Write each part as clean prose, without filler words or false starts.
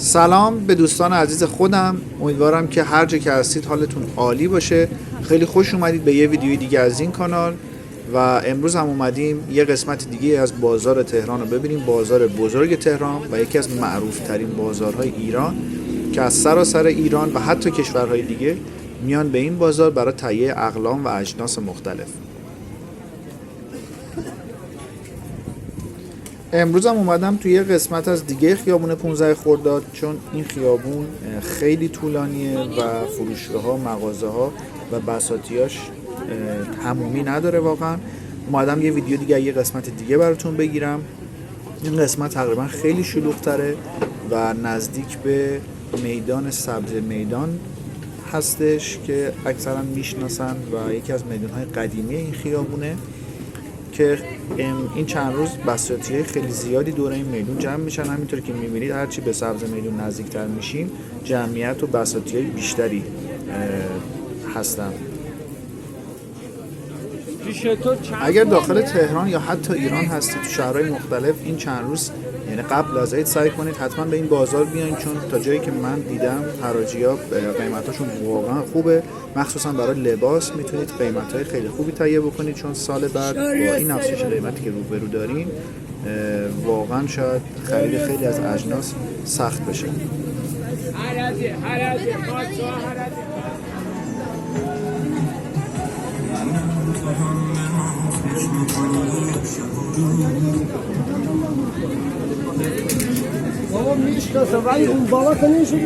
سلام به دوستان عزیز خودم، امیدوارم که هر جا که هستید حالتون عالی باشه. خیلی خوش اومدید به یه ویدیوی دیگه از این کانال و امروز هم اومدیم یه قسمت دیگه از بازار تهران رو ببینیم. بازار بزرگ تهران و یکی از معروف ترین بازارهای ایران که از سراسر ایران و حتی کشورهای دیگه میان به این بازار برای تهیه اقلام و اجناس مختلف. امروز هم اومدم توی یه قسمت از دیگه خیابون 15 خرداد، چون این خیابون خیلی طولانیه و فروشگاه‌ها، مغازه‌ها و بساطیاش تمومی نداره. واقعا اومدم یه ویدیو دیگه یه قسمت دیگه براتون بگیرم. این قسمت تقریبا خیلی شلوغ‌تره و نزدیک به میدان سبز میدان هستش که اکثرا میشناسن و یکی از میدان‌های قدیمی این خیابونه که این چند روز بساطی‌های خیلی زیادی دور این میدون جمع میشن. همینطور که میبینید هرچی به سبز میدون نزدیکتر میشیم جمعیت و بساطی‌های بیشتری هستن. اگر داخل تهران یا حتی ایران هستید تو شهرهای مختلف این چند روز، یعنی قبل از عید، سعی کنید حتما به این بازار بیاین، چون تا جایی که من دیدم حراجی‌ها قیمتاشون واقعا خوبه. مخصوصا برای لباس میتونید قیمت‌های خیلی خوبی تهیه بکنید، چون سال بعد با این افزایش قیمتی که روبرو دارین واقعا شاید خرید خیلی از اجناس سخت بشه. بابا میشناسه ولی اون بالا که نمیشه.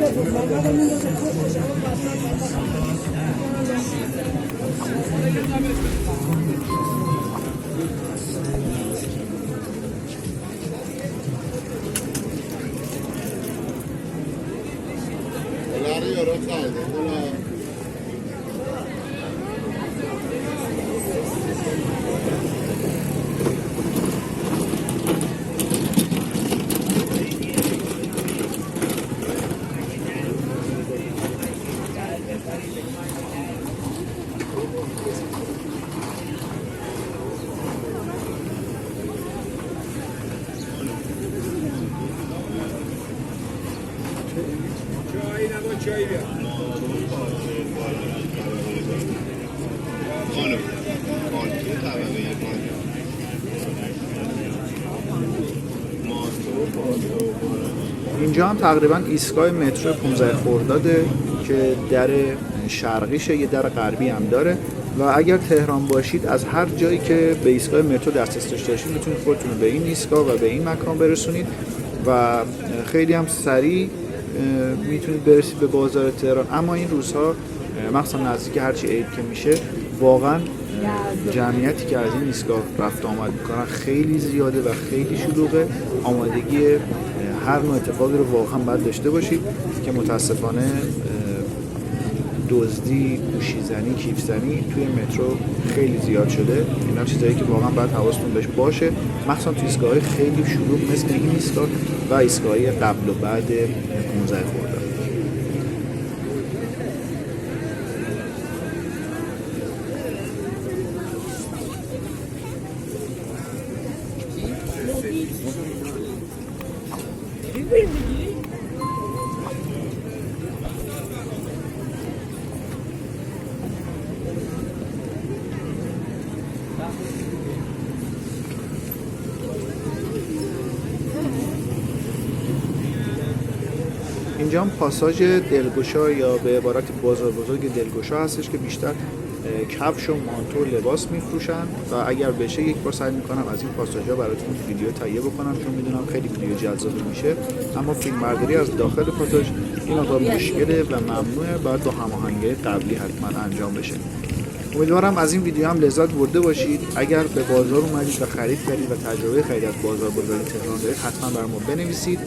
اینجا هم تقریبا ایستگاه مترو 15 خرداده که در شرقیشه، یه در غربی هم داره و اگر تهران باشید از هر جایی که به ایستگاه مترو دسترسی داشتید میتونید خودتون به این ایستگاه و به این مکان برسونید و خیلی هم سریع میتونید برسید به بازار تهران. اما این روزها مخصوصا نزدیک هرچی عید که میشه واقعا جمعیتی که از این ایستگاه رفت آمد میکنن خیلی زیاده و خیلی شلوغه. آمادگی هر نوع اتفاقی رو واقعا باید داشته باشید که متاسفانه دزدی، گوشیزنی، کیفزنی توی مترو خیلی زیاد شده. اینا چیزایی که واقعا باید حواستون بهش باشه، مخصوصا توی ایستگاه‌های خیلی شلوغ مثل این ایستگاه و ایستگاه‌های قبل و بعد 15 خرداد. اینجا هم پاساژ دلگشا یا به عبارت بازار بزرگ دلگشا هستش که بیشتر کفش و مانتو و لباس میفروشن و اگر بشه یک بار سعی میکنم از این پاساژها براتون ویدیو تهیه بکنم، چون میدونم خیلی ویدیو جذابی میشه. اما فیلم برداری از داخل پاساژ این مقدار مشکله و ممنوعه، باید با هماهنگی قبلی حتما انجام بشه. امیدوارم از این ویدیو هم لذت برده باشید. اگر به بازار اومدید و خرید کردید و تجربه خرید از بازار بزرگ تهران دارید حتما برامون بنویسید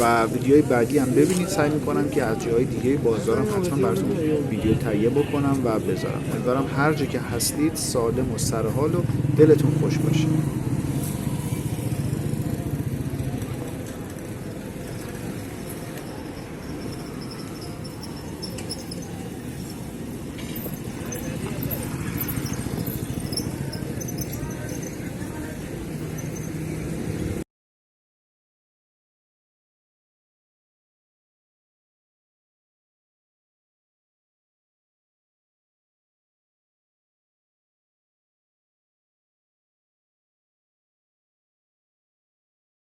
و ویدیوهای بعدی هم ببینید. سعی میکنم که از جاهای دیگه بازارم حتما براتون ویدیو تهیه بکنم و بذارم. امیدوارم هر جا که هستید سالم و سرحال و دلتون خوش باشه.